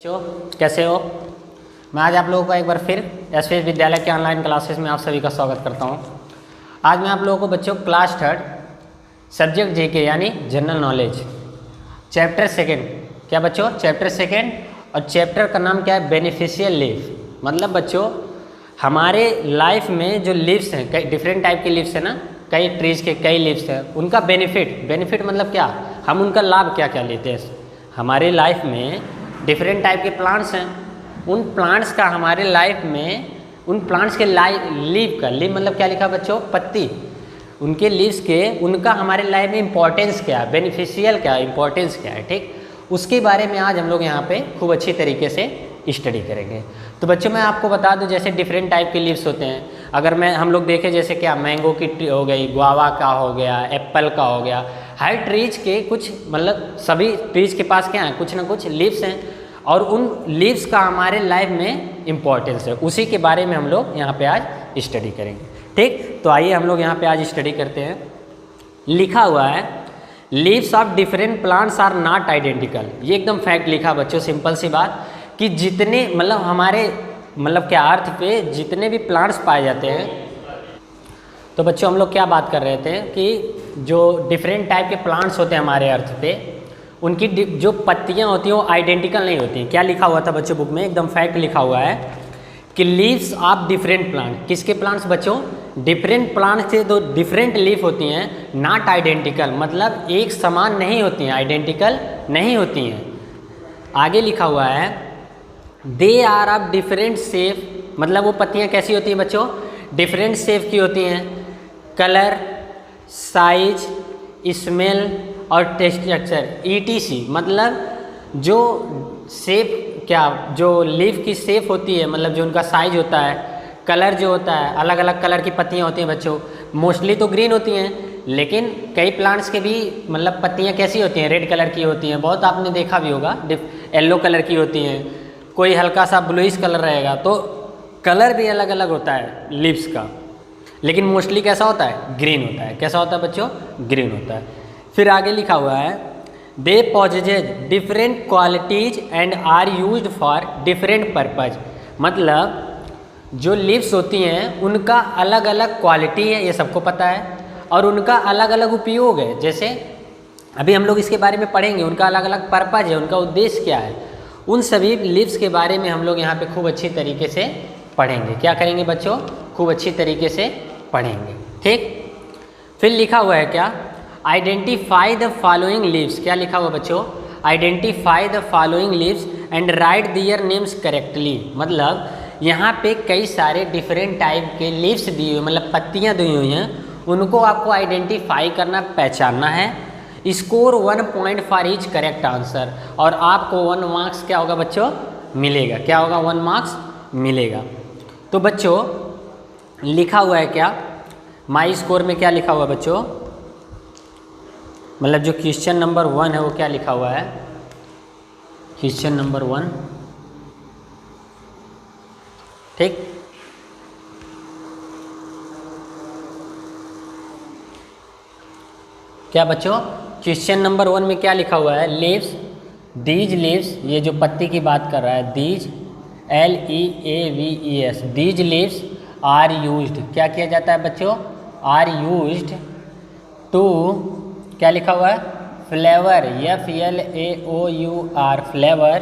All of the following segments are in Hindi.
बच्चों कैसे हो। मैं आज आप लोगों को एक बार फिर एसपीएस विद्यालय के ऑनलाइन क्लासेस में आप सभी का स्वागत करता हूं। आज मैं आप लोगों को बच्चों क्लास 3 सब्जेक्ट जीके यानी जनरल नॉलेज चैप्टर 2 क्या बच्चों चैप्टर 2 और चैप्टर का नाम क्या है बेनिफिशियल लीफ। मतलब बच्चों हमारे लाइफ में जो लीव्स हैं कई डिफरेंट टाइप के लीव्स हैं ना, कई ट्रीज के कई लीव्स हैं, उनका बेनिफिट मतलब क्या, हम उनका लाभ क्या क्या लेते हैं। हमारे लाइफ में डिफरेंट टाइप के प्लांट्स हैं, उन प्लांट्स का हमारे लाइफ में उन प्लांट्स के लीव मतलब क्या लिखा बच्चों पत्ती, उनके लीव्स के उनका हमारे लाइफ में इंपॉर्टेंस क्या है, बेनिफिशियल क्या है, इंपॉर्टेंस क्या है, ठीक उसके बारे में आज हम लोग यहाँ पे खूब अच्छी तरीके से स्टडी करेंगे। तो बच्चों मैं आपको बता दूं जैसे डिफरेंट टाइप के लीव्स होते हैं, अगर हम लोग देखें जैसे क्या मैंगो की ट्री हो गई, गुआवा का हो गया, एप्पल का हो गया, हर ट्रीज के कुछ मतलब सभी ट्रीज के पास क्या है कुछ ना कुछ लीव्स हैं और उन लीव्स का हमारे लाइफ में इम्पोर्टेंस है, उसी के बारे में हम लोग यहाँ पे आज स्टडी करेंगे। ठीक तो आइए हम लोग यहाँ पे आज स्टडी करते हैं। लिखा हुआ है leaves of different plants are not identical. ये एकदम फैक्ट लिखा बच्चों, सिंपल सी बात कि जितने मतलब हमारे मतलब क्या अर्थ पे जितने भी प्लांट्स पाए जाते हैं, तो बच्चों हम लोग क्या बात कर रहे थे कि जो डिफरेंट टाइप के प्लांट्स होते हैं हमारे अर्थ पे उनकी जो पत्तियां होती हैं वो आइडेंटिकल नहीं होती। क्या लिखा हुआ था बच्चों बुक में, एकदम फैक्ट लिखा हुआ है कि लीव्स ऑफ डिफरेंट प्लांट, किसके प्लांट्स बच्चों डिफरेंट प्लांट से दो डिफरेंट लीफ होती हैं, नॉट आइडेंटिकल मतलब एक समान नहीं होती हैं, आइडेंटिकल नहीं होती हैं। आगे लिखा हुआ है they are of different shape, मतलब वो पत्तियां कैसी होती हैं बच्चों डिफरेंट शेप की होती हैं, कलर, साइज, स्मेल और टेक्सचर ETC, मतलब जो शेप क्या जो लीफ की शेप होती है, मतलब जो उनका साइज होता है, कलर जो होता है, अलग अलग कलर की पत्तियां होती हैं बच्चों, मोस्टली तो ग्रीन होती हैं लेकिन कई प्लांट्स के भी मतलब पत्तियां कैसी होती हैं रेड कलर की होती हैं, बहुत आपने देखा भी होगा येलो कलर की होती हैं, कोई हल्का सा ब्लूइश कलर रहेगा, तो कलर भी अलग अलग होता है लीव्स का, लेकिन मोस्टली कैसा होता है ग्रीन होता है। कैसा होता है बच्चों ग्रीन होता है। फिर आगे लिखा हुआ है they possess different qualities and are used for different purpose, मतलब जो लीव्स होती हैं उनका अलग अलग क्वालिटी है, ये सबको पता है, और उनका अलग अलग उपयोग है। जैसे अभी हम लोग इसके बारे में पढ़ेंगे, उनका अलग अलग पर्पज है, उनका उद्देश्य क्या है, उन सभी लीव्स के बारे में हम लोग यहाँ पे खूब अच्छी तरीके से पढ़ेंगे। क्या करेंगे बच्चों खूब अच्छी तरीके से पढ़ेंगे। ठीक फिर लिखा हुआ है क्या आइडेंटिफाई द फॉलोइंग लीव्स। क्या लिखा हुआ बच्चों identify the following leaves and write their names correctly, मतलब यहाँ पे कई सारे डिफरेंट टाइप के लीव्स दिए हुए मतलब पत्तियाँ दी हुई हैं, उनको आपको आइडेंटिफाई करना पहचानना है। Score 1 point for each correct answer, और आपको 1 मार्क्स क्या होगा बच्चों मिलेगा, क्या होगा 1 मार्क्स मिलेगा। तो बच्चों लिखा हुआ है क्या माई स्कोर में क्या लिखा हुआ है बच्चों, मतलब जो क्वेश्चन नंबर 1 है वो क्या लिखा हुआ है, क्वेश्चन नंबर 1 ठीक। क्या बच्चों क्वेश्चन नंबर 1 में क्या लिखा हुआ है लीव्स, दीज लीव्स, ये जो पत्ती की बात कर रहा है these LEAVES, these leaves are used, क्या किया जाता है बच्चों आर यूज्ड टू, क्या लिखा हुआ है flavour FLAOUR flavour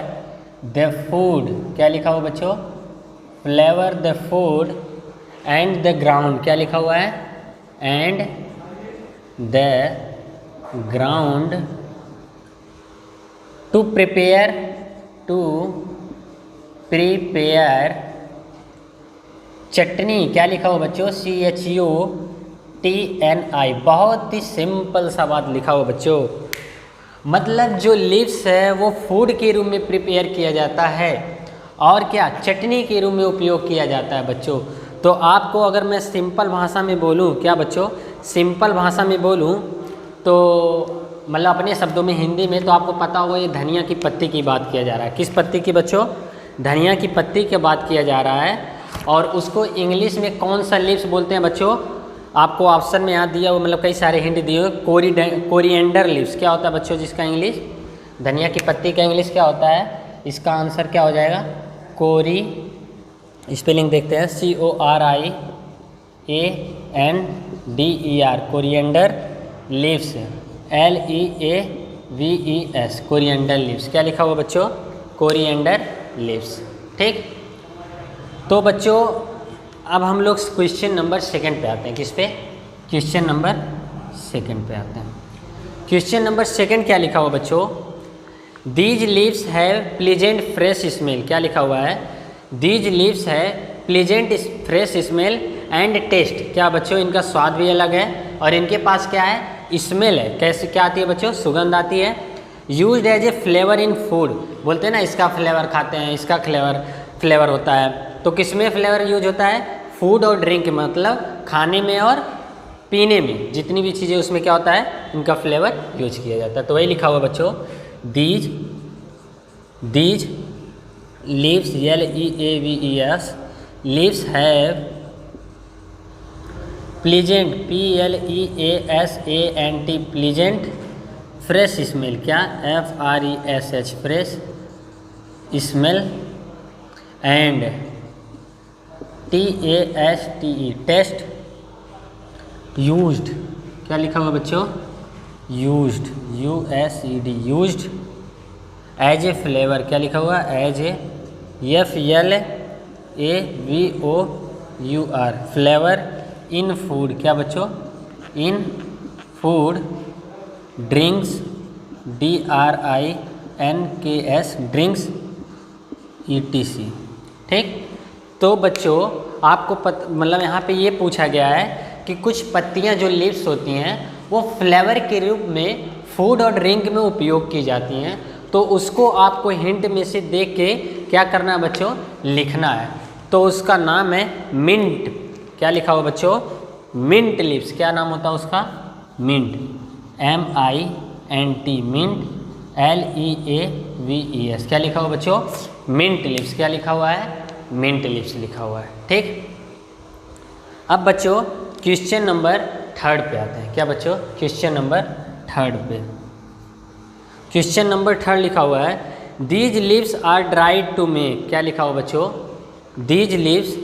the food, क्या लिखा हुआ बच्चों flavour the food and the ground, क्या लिखा हुआ है and the ground to prepare chutney, क्या लिखा हुआ बच्चों CHUTNI। बहुत ही सिंपल सा बात लिखा हुआ बच्चों, मतलब जो लीव्स है वो फूड के रूप में प्रिपेयर किया जाता है और क्या चटनी के रूप में उपयोग किया जाता है बच्चों। तो आपको अगर मैं सिंपल भाषा में बोलूँ, क्या बच्चों सिंपल भाषा में बोलूँ तो मतलब अपने शब्दों में हिंदी में, तो आपको पता होगा ये धनिया की पत्ती की बात किया जा रहा है। किस पत्ती की बच्चों धनिया की पत्ती की बात किया जा रहा है, और उसको इंग्लिश में कौन सा लीव्स बोलते हैं बच्चों, आपको ऑप्शन में यहाँ दिया वो मतलब कई सारे हिंट दिए हुए, कोरिएंडर लीव्स। क्या होता है बच्चों जिसका इंग्लिश, धनिया की पत्ती का इंग्लिश क्या होता है, इसका आंसर क्या हो जाएगा? कोरी, स्पेलिंग देखते हैं, CORIANDER, coriander leaves, LEAVES, coriander leaves. क्या लिखा हुआ बच्चों? Coriander leaves. ठीक, तो बच्चों अब हम लोग क्वेश्चन नंबर 2 पे आते हैं। किस पे? क्वेश्चन नंबर 2 पे आते हैं। क्वेश्चन नंबर 2 क्या लिखा हुआ बच्चों? These leaves have pleasant fresh smell. क्या लिखा हुआ है? दीज लीव्स है pleasant fresh smell and taste. क्या बच्चों? इनका स्वाद भी अलग है और इनके पास क्या है? स्मेल है। कैसे क्या आती है बच्चों? सुगंध आती है। Used as a flavour in food, बोलते हैं ना इसका फ्लेवर खाते हैं, इसका फ्लेवर होता है। तो किस में फ्लेवर यूज होता है? फूड और ड्रिंक, मतलब खाने में और पीने में, जितनी भी चीज़ें उसमें क्या होता है? इनका फ्लेवर यूज किया जाता है। तो वही लिखा हुआ बच्चों, these leaves, LEAVES, leaves have pleasant, PLEASANT, pleasant fresh smell. क्या? FRESH, fresh smell and TASTE, taste. Used, क्या लिखा हुआ बच्चों? Used, USED, used as a flavour. क्या लिखा हुआ? As a, FLAVOUR, flavour in food. क्या बच्चों? In food, drinks, DRINKS, drinks, ETC। ठीक, तो बच्चों आपको मतलब यहाँ पे ये पूछा गया है कि कुछ पत्तियाँ जो लीव्स होती हैं वो फ्लेवर के रूप में फूड और ड्रिंक में उपयोग की जाती हैं। तो उसको आपको हिंट में से देख के क्या करना है बच्चों? लिखना है। तो उसका नाम है मिंट। क्या लिखा हुआ बच्चों? Mint leaves. क्या नाम होता है उसका? Mint, MINT, mint, LEAVES। क्या लिखा हुआ बच्चों? Mint leaves. क्या लिखा हुआ है? मिंट लीव्स लिखा हुआ है। ठीक, अब बच्चों क्वेश्चन नंबर 3 पे आते हैं। क्या बच्चों? क्वेश्चन नंबर 3 पे, क्वेश्चन नंबर 3 लिखा हुआ है, these leaves are dried to make. क्या लिखा हुआ बच्चों? These leaves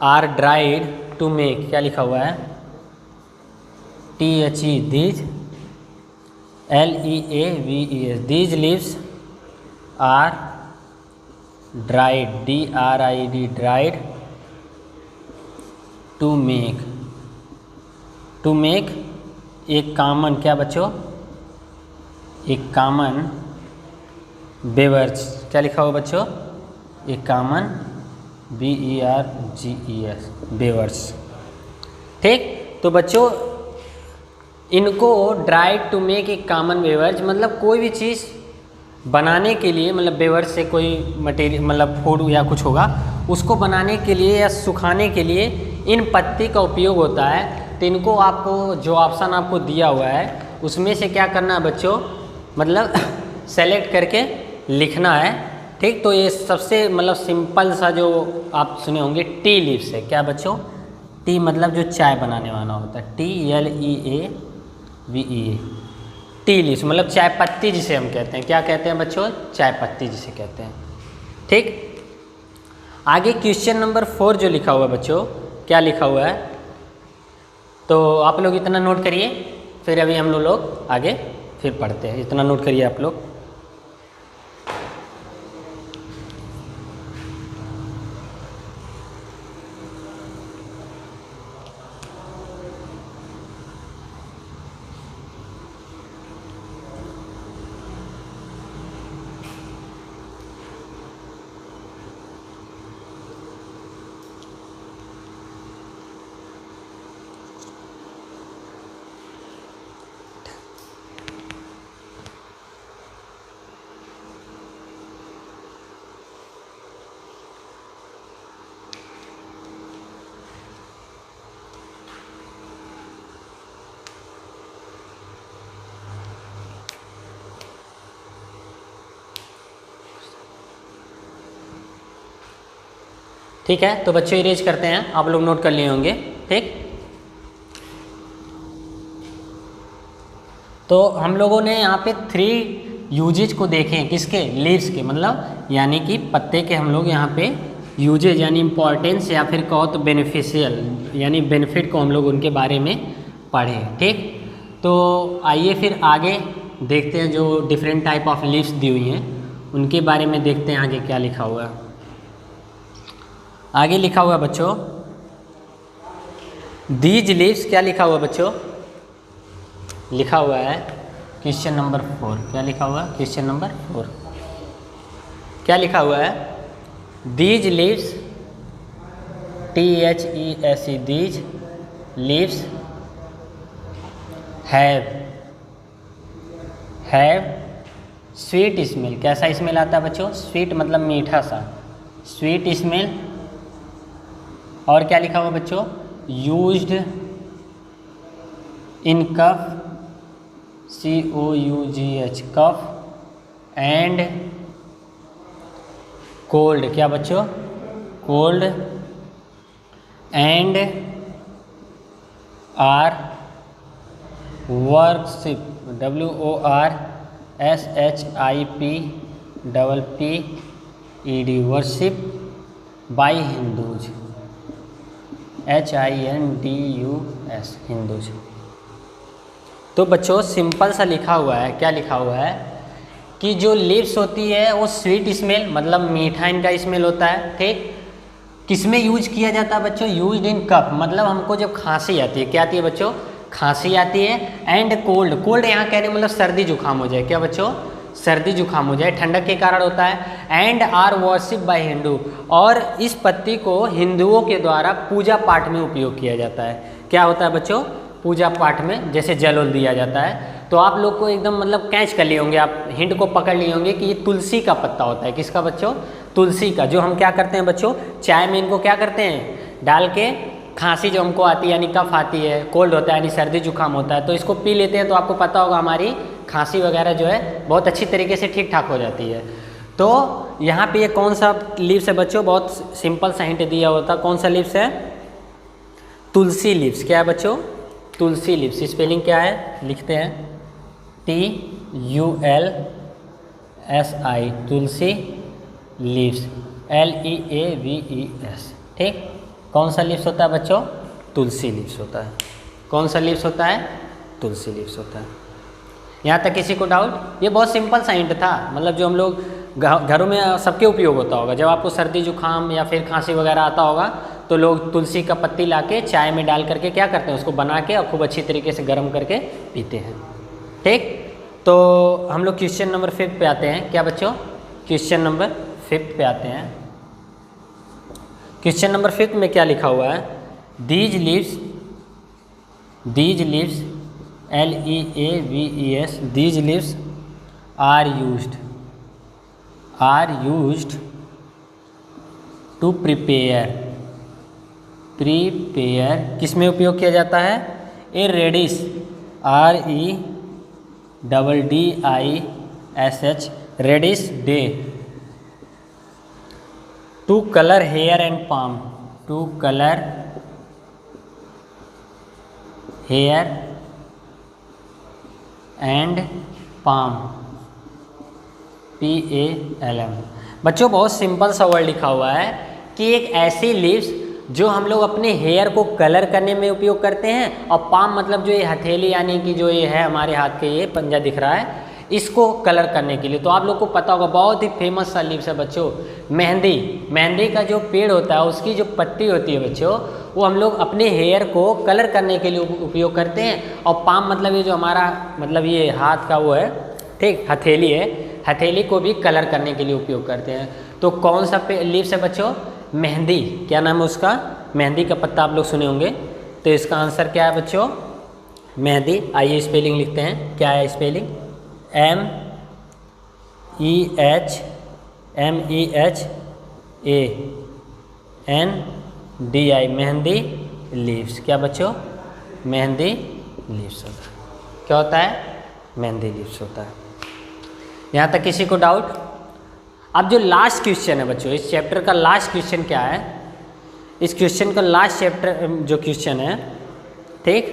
are dried to make. क्या लिखा हुआ है? THE, these, LEAVES, these leaves are dried, DRID, dried to make. To make एक कॉमन, क्या बच्चों? एक कॉमन बेवर्ज। क्या लिखा हुआ बच्चों? एक कॉमन, BERGES, बेवर्ज। ठीक, तो बच्चों इनको ड्राइड टू मेक एक कॉमन बेवर्ज, मतलब कोई भी चीज़ बनाने के लिए, मतलब बेवर्ज से कोई मटेरियल, मतलब फूड या कुछ होगा, उसको बनाने के लिए या सुखाने के लिए इन पत्ती का उपयोग होता है। तो इनको आपको जो ऑप्शन आपको दिया हुआ है उसमें से क्या करना है बच्चों? मतलब सेलेक्ट करके लिखना है। ठीक, तो ये सबसे मतलब सिंपल सा जो आप सुने होंगे टी लीव्स है। क्या बच्चों? टी मतलब जो चाय बनाने वाला होता है, TLEAVE, टी लीव्स मतलब चाय पत्ती जिसे हम कहते हैं। क्या कहते हैं बच्चों? चाय पत्ती जिसे कहते हैं। ठीक, आगे क्वेश्चन नंबर 4 जो लिखा हुआ है बच्चों, क्या लिखा हुआ है? तो आप लोग इतना नोट करिए, फिर अभी हम लोग आगे फिर पढ़ते हैं। इतना नोट करिए आप लोग। ठीक है, तो बच्चों इरेज करते हैं, आप लोग नोट कर लिए होंगे। ठीक, तो हम लोगों ने यहाँ पे 3 यूजेज को देखें, किसके, लीव्स के, मतलब यानी कि पत्ते के हम लोग यहाँ पे यूजेज यानी इम्पोर्टेंस या फिर कहो तो बेनिफिशियल यानी बेनिफिट को हम लोग उनके बारे में पढ़ें। ठीक, तो आइए फिर आगे देखते हैं जो डिफरेंट टाइप ऑफ लीव्स दी हुई हैं उनके बारे में देखते हैं आगे क्या लिखा हुआ है। आगे लिखा हुआ है बच्चों, दीज लीव्स, क्या लिखा हुआ है बच्चों, लिखा हुआ है क्वेश्चन नंबर 4। क्या लिखा हुआ है क्वेश्चन नंबर 4, क्या लिखा हुआ है, these leaves, THESE, these leaves have sweet smell. कैसा स्मेल आता है बच्चों, स्वीट मतलब मीठा सा, स्वीट स्मेल। और क्या लिखा हुआ बच्चों, used in cough, COUGH, cough and cold. क्या बच्चों, cold and are worship, WORSHIPPED, worship by Hindus, HINDUS, Hindus. तो बच्चों सिंपल सा लिखा हुआ है, क्या लिखा हुआ है कि जो लिप्स होती है वो स्वीट स्मेल मतलब मीठा इनका स्मेल होता है। ठीक, किसमें यूज किया जाता है बच्चों, यूज्ड इन कफ, मतलब हमको जब खांसी आती है, क्या आती है बच्चों, खांसी आती है। एंड कोल्ड, कोल्ड यहाँ कहने मतलब सर्दी जुकाम हो जाए, क्या बच्चों, सर्दी जुकाम हो जाए, ठंडक के कारण होता है। And are worship by Hindu, और इस पत्ती को हिंदुओं के द्वारा पूजा पाठ में उपयोग किया जाता है। क्या होता है बच्चों, पूजा पाठ में जैसे जल उल दिया जाता है। तो आप लोग को एकदम मतलब कैच कर लिए होंगे, आप हिंट को पकड़ लिए होंगे कि ये तुलसी का पत्ता होता है। किसका बच्चों, तुलसी का, जो हम क्या करते हैं बच्चों, चाय में इनको क्या करते हैं, डाल के, खांसी जो हमको आती है यानी कफ आती है, कोल्ड होता है यानी सर्दी जुकाम होता है, तो इसको पी लेते हैं तो आपको पता होगा हमारी खांसी वगैरह जो है बहुत अच्छी तरीके से ठीक ठाक हो जाती है। तो यहाँ पे ये कौन सा लीव्स है बच्चों, बहुत सिंपल सा हिंट दिया होता, कौन सा लीव्स है, तुलसी लीव्स। क्या है बच्चों, तुलसी लीव्स। स्पेलिंग क्या है, लिखते हैं TULSI, तुलसी लीव्स, LEAVES। ठीक, कौन सा लीव्स होता है बच्चों, तुलसी लीव्स होता है। कौन सा लीव्स होता है, तुलसी लीव्स होता है। यहाँ तक किसी को डाउट, ये बहुत सिंपल सा हिंट था, मतलब जो हम लोग घरों में सबके उपयोग होता होगा। जब आपको सर्दी जुकाम या फिर खांसी वगैरह आता होगा तो लोग तुलसी का पत्ती लाके चाय में डाल करके क्या करते हैं, उसको बना के और खूब अच्छी तरीके से गर्म करके पीते हैं। ठीक, तो हम लोग क्वेश्चन नंबर 5 पे आते हैं। क्या बच्चों, क्वेश्चन नंबर 5 पे आते हैं। क्वेश्चन नंबर 5 में क्या लिखा हुआ है, these leaves LEAVES, these leaves are used to prepare, किस में उपयोग किया जाता है, a reddish, REDDISH, reddish dye, to colour hair and palm, to colour hair and palm, PALM। बच्चों बहुत सिंपल सा वर्ड लिखा हुआ है कि एक ऐसी लीव्स जो हम लोग अपने हेयर को कलर करने में उपयोग करते हैं, और पाम मतलब जो ये हथेली यानी कि जो ये है हमारे हाथ के, ये पंजा दिख रहा है, इसको कलर करने के लिए। तो आप लोग को पता होगा बहुत ही फेमस सा लीव्स है बच्चों, मेहंदी का जो पेड़ होता है उसकी जो पत्ती होती है बच्चों, वो हम लोग अपने हेयर को कलर करने के लिए उपयोग करते हैं। और पाम मतलब ये जो हमारा मतलब ये हाथ का वो है, ठीक, हथेली है, हथेली को भी कलर करने के लिए उपयोग करते हैं। तो कौन सा लीव्स है बच्चों, मेहंदी। क्या नाम है उसका, मेहंदी का पत्ता आप लोग सुने होंगे। तो इसका आंसर क्या है बच्चों, मेहंदी। आइए स्पेलिंग लिखते हैं, क्या है स्पेलिंग, MEHMEHANDI, मेहंदी लीव्स। क्या बच्चों, मेहंदी लीव्स होता है। क्या होता है, मेहंदी लीव्स होता है। यहाँ तक किसी को डाउट। अब जो लास्ट क्वेश्चन है बच्चों, इस चैप्टर का लास्ट क्वेश्चन क्या है, इस क्वेश्चन का लास्ट चैप्टर जो क्वेश्चन है, ठीक,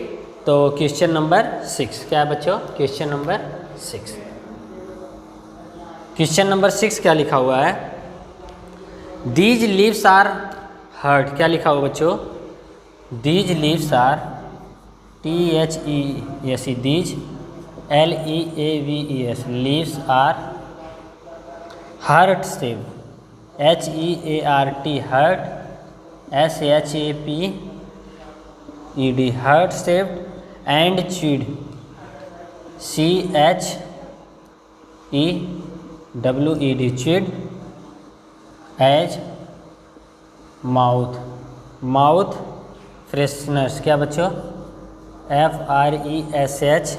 तो क्वेश्चन नंबर 6 क्या है बच्चों, क्वेश्चन नंबर 6। क्वेश्चन नंबर 6 क्या लिखा हुआ है? दीज लीव्स आर हर्ड, क्या लिखा हुआ बच्चों? These leaves are THES, these LEAVES, leaves are heart सेव, HEART, heart SHAPED, heart shaped and chewed, CHEWED, chewed as mouth fresheners, क्या बच्चों? FRESHENERS।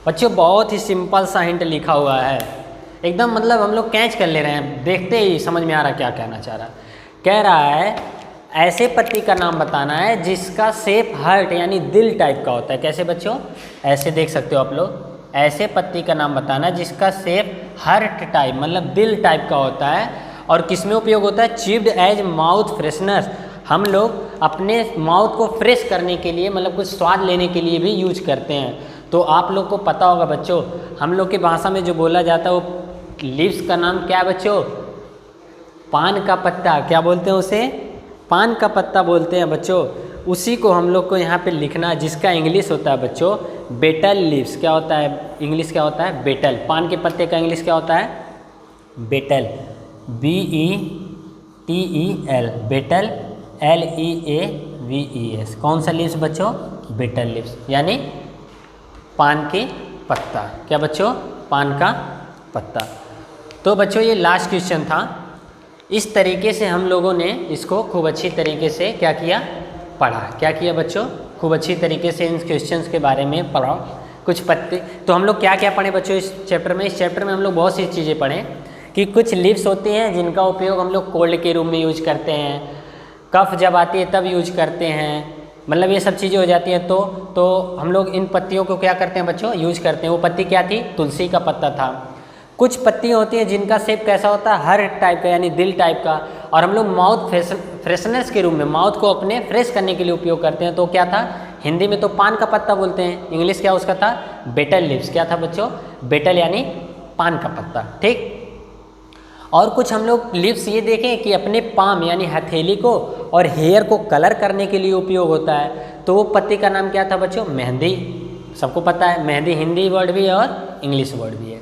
बच्चों बहुत ही सिंपल सा हिंट लिखा हुआ है, एकदम मतलब हम लोग कैच कर ले रहे हैं, देखते ही समझ में आ रहा क्या कहना चाह रहा है। कह रहा है ऐसे पत्ती का नाम बताना है जिसका शेप हार्ट यानी दिल टाइप का होता है। कैसे बच्चों? ऐसे देख सकते हो आप लोग, ऐसे पत्ती का नाम बताना है जिसका शेप हार्ट टाइप मतलब दिल टाइप का होता है और किसमें उपयोग होता है? Chewed as mouth freshener. हम लोग अपने माउथ को फ्रेश करने के लिए मतलब कुछ स्वाद लेने के लिए भी यूज करते हैं। तो आप लोग को पता होगा बच्चों, हम लोग की भाषा में जो बोला जाता है वो लीव्स का नाम क्या है बच्चों? पान का पत्ता। क्या बोलते हैं उसे? पान का पत्ता बोलते हैं बच्चों। उसी को हम लोग को यहाँ पे लिखना है, जिसका इंग्लिश होता है बच्चों बेटल लीव्स। क्या होता है इंग्लिश? क्या होता है? बेटल। पान के पत्ते का इंग्लिश क्या होता है? Betel, BETEL, betel, LEAVES। कौन सा लीव्स बच्चों? बेटल लीव्स, यानी पान के पत्ता। क्या बच्चों? पान का पत्ता। तो बच्चों ये लास्ट क्वेश्चन था। इस तरीके से हम लोगों ने इसको खूब अच्छी तरीके से क्या किया? पढ़ा। क्या किया बच्चों? खूब अच्छी तरीके से इन क्वेश्चंस के बारे में पढ़ा। कुछ पत्ते तो हम लोग क्या क्या पढ़े बच्चों इस चैप्टर में? इस चैप्टर में हम लोग बहुत सी चीज़ें पढ़े कि कुछ लीव्स होती हैं जिनका उपयोग हम लोग कोल्ड के रूम में यूज करते हैं, कफ जब आती है तब यूज करते हैं, मतलब ये सब चीज़ें हो जाती हैं। तो हम लोग इन पत्तियों को क्या करते हैं बच्चों? यूज करते हैं। वो पत्ती क्या थी? तुलसी का पत्ता था। कुछ पत्तियाँ होती हैं जिनका शेप कैसा होता है? हर टाइप का यानी दिल टाइप का, और हम लोग माउथ फ्रेशनर्स के रूप में माउथ को अपने फ्रेश करने के लिए उपयोग करते हैं। तो क्या था? हिंदी में तो पान का पत्ता बोलते हैं, इंग्लिश क्या उसका था? Betel leaves. क्या था बच्चों? बेटल यानी पान का पत्ता। ठीक। और कुछ हम लोग लीव्स ये देखें कि अपने पाम यानी हथेली को और हेयर को कलर करने के लिए उपयोग होता है। तो वो पत्ती का नाम क्या था बच्चों? मेहंदी। सबको पता है मेहंदी हिंदी वर्ड भी है और इंग्लिश वर्ड भी है,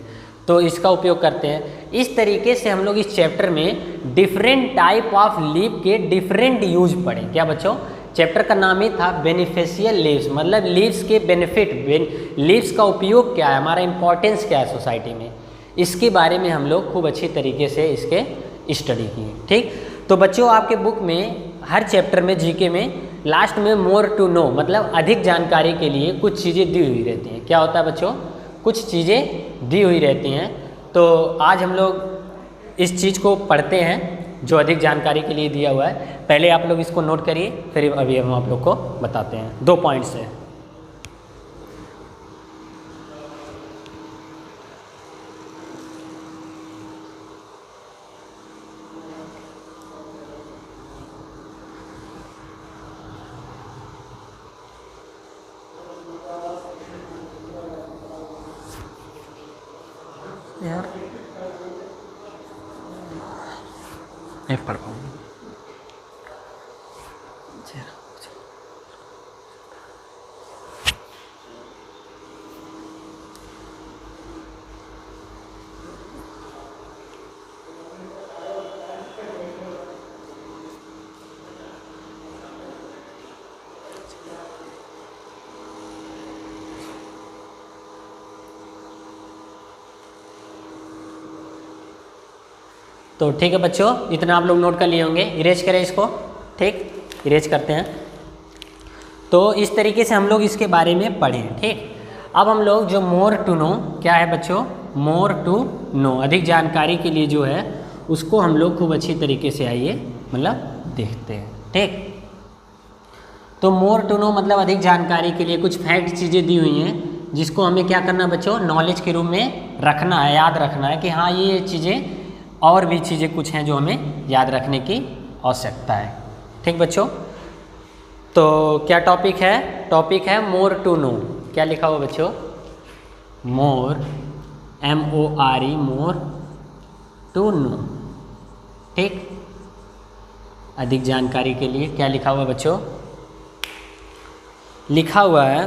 तो इसका उपयोग करते हैं। इस तरीके से हम लोग इस चैप्टर में डिफरेंट टाइप ऑफ लीव के डिफरेंट यूज पढ़े। क्या बच्चों? चैप्टर का नाम ही था बेनिफिशियल लीव्स, मतलब लीव्स के बेनिफिट, लीव्स का उपयोग क्या है, हमारा इंपॉर्टेंस क्या है सोसाइटी में, इसके बारे में हम लोग खूब अच्छी तरीके से इसके स्टडी किए। ठीक। तो बच्चों आपके बुक में हर चैप्टर में जीके में लास्ट में मोर टू नो मतलब अधिक जानकारी के लिए कुछ चीज़ें दी हुई रहती हैं। क्या होता है बच्चों? कुछ चीज़ें दी हुई रहती हैं। तो आज हम लोग इस चीज़ को पढ़ते हैं जो अधिक जानकारी के लिए दिया हुआ है। पहले आप लोग इसको नोट करिए, फिर अभी हम आप लोग को बताते हैं। 2 पॉइंट्स है। यार नहीं पढ़ पाऊँगा। तो ठीक है बच्चों, इतना आप लोग नोट कर लिए होंगे। इरेज करें इसको। ठीक, इरेज करते हैं। तो इस तरीके से हम लोग इसके बारे में पढ़ें। ठीक। अब हम लोग जो मोर टू नो क्या है बच्चों? मोर टू नो अधिक जानकारी के लिए जो है उसको हम लोग खूब अच्छी तरीके से आइए मतलब देखते हैं। ठीक। तो मोर टू नो मतलब अधिक जानकारी के लिए कुछ फैक्ट चीज़ें दी हुई हैं जिसको हमें क्या करना है बच्चों? नॉलेज के रूप में रखना है, याद रखना है कि हाँ ये चीज़ें और भी चीज़ें कुछ हैं जो हमें याद रखने की आवश्यकता है। ठीक बच्चों। तो क्या टॉपिक है? टॉपिक है मोर टू नो। क्या लिखा हुआ बच्चों? मोर, MORE, मोर, टू नो। ठीक, अधिक जानकारी के लिए क्या लिखा हुआ है बच्चों? लिखा हुआ है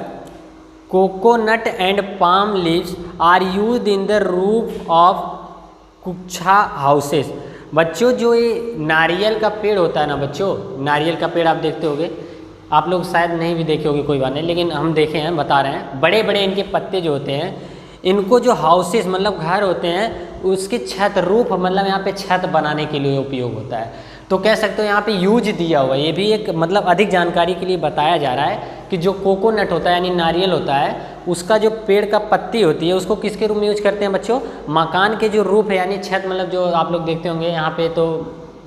coconut and palm leaves are used in the roof of kutcha houses. बच्चों जो ये नारियल का पेड़ होता है ना बच्चों, नारियल का पेड़ आप देखते होगे, आप लोग शायद नहीं भी देखे होगे, कोई बात नहीं, लेकिन हम देखे हैं, बता रहे हैं। बड़े बड़े इनके पत्ते जो होते हैं, इनको जो हाउसेस मतलब घर होते हैं, उसकी छत, रूफ मतलब यहाँ पे छत बनाने के लिए उपयोग होता है। तो कह सकते हो यहाँ पे यूज दिया हुआ है। ये भी एक मतलब अधिक जानकारी के लिए बताया जा रहा है कि जो कोकोनट होता है यानी नारियल होता है, उसका जो पेड़ का पत्ती होती है उसको किसके रूप में यूज करते हैं बच्चों? मकान के जो रूफ है यानी छत, मतलब जो आप लोग देखते होंगे यहाँ पे तो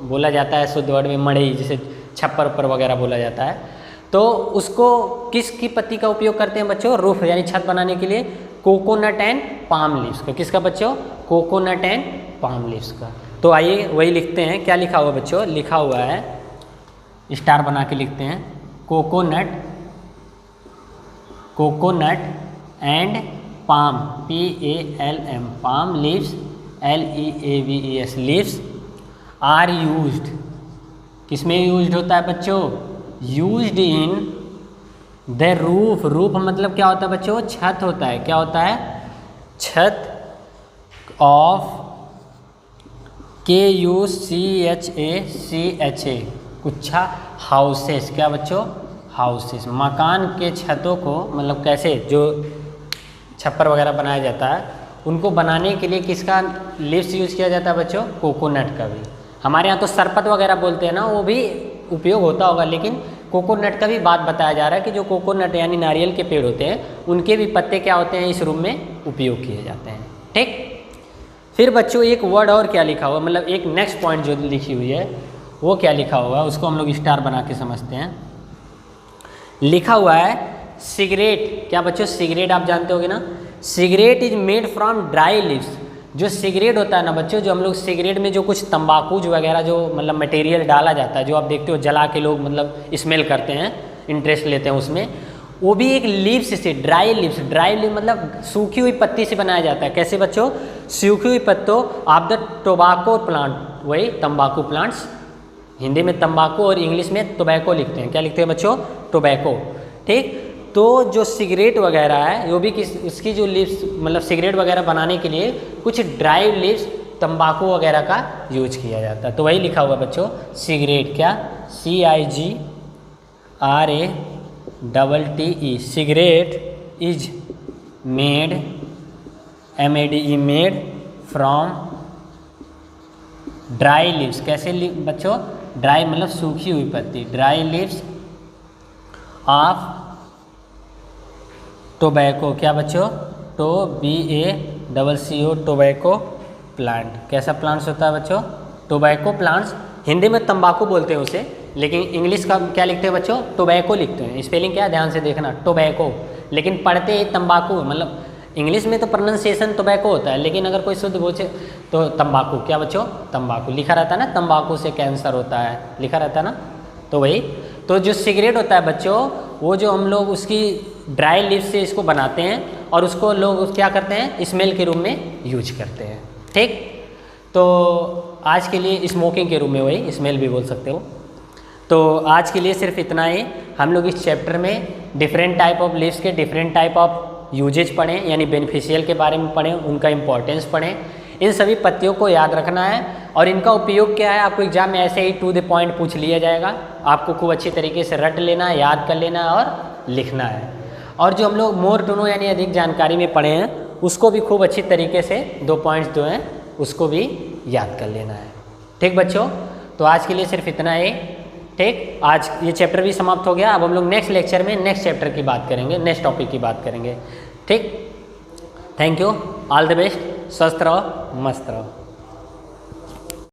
बोला जाता है शुद्ध वर्ड में मड़ई, जिसे छप्पर ऊपर वगैरह बोला जाता है, तो उसको किसकी पत्ती का उपयोग करते हैं बच्चों? रूफ यानी छत बनाने के लिए कोकोनट एंड पाम लीव्स का। किसका बच्चों? कोकोनट एंड पाम लीव्स का। तो आइए वही लिखते हैं। क्या लिखा हुआ बच्चों? लिखा हुआ है, स्टार बना के लिखते हैं, coconut, coconut and palm, PALM, palm leaves, LEAVES, leaves are used. किसमें यूज्ड होता है बच्चों? Used in the roof. Roof मतलब क्या होता है बच्चों? छत होता है। क्या होता है? छत ऑफ KUCHA, कुच्छा हाउसेस। क्या बच्चों? हाउसेस, मकान के छतों को मतलब कैसे जो छप्पर वगैरह बनाया जाता है उनको बनाने के लिए किसका लीव्स यूज़ किया जाता है बच्चों? कोकोनट का भी। हमारे यहाँ तो सरपत वगैरह बोलते हैं ना, वो भी उपयोग होता होगा, लेकिन कोकोनट का भी बात बताया जा रहा है कि जो कोकोनट यानी नारियल के पेड़ होते हैं उनके भी पत्ते क्या होते हैं? इस रूप में उपयोग किए जाते हैं। ठीक, फिर बच्चों एक वर्ड और क्या लिखा हुआ, मतलब एक नेक्स्ट पॉइंट जो लिखी हुई है वो क्या लिखा हुआ है, उसको हम लोग स्टार बना के समझते हैं। लिखा हुआ है सिगरेट। क्या बच्चों? सिगरेट आप जानते होगे ना, cigarette is made from dry leaves. जो सिगरेट होता है ना बच्चों, जो हम लोग सिगरेट में जो कुछ तंबाकू जो वगैरह जो मतलब मटेरियल डाला जाता है, जो आप देखते हो जला के लोग मतलब स्मेल करते हैं, इंटरेस्ट लेते हैं उसमें, वो भी एक लीव्स से, ड्राई लीव्स, ड्राई लीव मतलब सूखी हुई पत्ती से बनाया जाता है। कैसे बच्चों? सूखी हुई पत्तों ऑफ द टोबाको प्लांट, वही तंबाकू प्लांट्स। हिंदी में तंबाकू और इंग्लिश में टोबैको लिखते हैं। क्या लिखते हैं बच्चों? टोबैको। ठीक, तो जो सिगरेट वगैरह है वो भी उसकी जो लीव्स मतलब सिगरेट वगैरह बनाने के लिए कुछ ड्राई लीव्स तंबाकू वगैरह का यूज किया जाता है। तो वही लिखा हुआ बच्चों सिगरेट। क्या? CIGRATTE, cigarette is made, MADE, made from dry leaves. कैसे बच्चों? ड्राई मतलब सूखी हुई पत्ती, ड्राई लीव्स ऑफ टोबैको। क्या बच्चों? BACCO, tobacco plant. कैसा प्लांट्स होता है बच्चों? Tobacco plants. हिंदी में तंबाकू बोलते हैं उसे, लेकिन इंग्लिश का क्या लिखते हैं बच्चों? टोबैको लिखते हैं। स्पेलिंग क्या है ध्यान से देखना, टोबैको, लेकिन पढ़ते ही तंबाकू, मतलब इंग्लिश में तो प्रोनाउंसिएशन टोबैको होता है, लेकिन अगर कोई शुद्ध बोले तो तंबाकू। क्या बच्चों? तंबाकू लिखा रहता है ना, तंबाकू से कैंसर होता है, लिखा रहता है ना। तो वही, तो जो सिगरेट होता है बच्चों, वो जो हम लोग उसकी ड्राई लीव से इसको बनाते हैं और उसको लोग क्या करते हैं? स्मेल के रूप में यूज करते हैं। ठीक, तो आज के लिए स्मोकिंग के रूप में, वही स्मेल भी बोल सकते हो। तो आज के लिए सिर्फ इतना ही। हम लोग इस चैप्टर में डिफरेंट टाइप ऑफ लीव्स के डिफरेंट टाइप ऑफ यूजेज पढ़ें, यानी बेनिफिशियल के बारे में पढ़ें, उनका इंपॉर्टेंस पढ़ें। इन सभी पत्तियों को याद रखना है और इनका उपयोग क्या है आपको एग्जाम में ऐसे ही टू द पॉइंट पूछ लिया जाएगा। आपको खूब अच्छी तरीके से रट लेना है, याद कर लेना है और लिखना है। और जो हम लोग मोर टू नो यानी अधिक जानकारी में पढ़े हैं उसको भी खूब अच्छी तरीके से 2 पॉइंट्स जो हैं उसको भी याद कर लेना है। ठीक बच्चों, तो आज के लिए सिर्फ इतना ही। ठीक, आज ये चैप्टर भी समाप्त हो गया। अब हम लोग नेक्स्ट लेक्चर में नेक्स्ट चैप्टर की बात करेंगे, नेक्स्ट टॉपिक की बात करेंगे। ठीक, thank you, all the best, स्वस्थ रहो, मस्त रहो।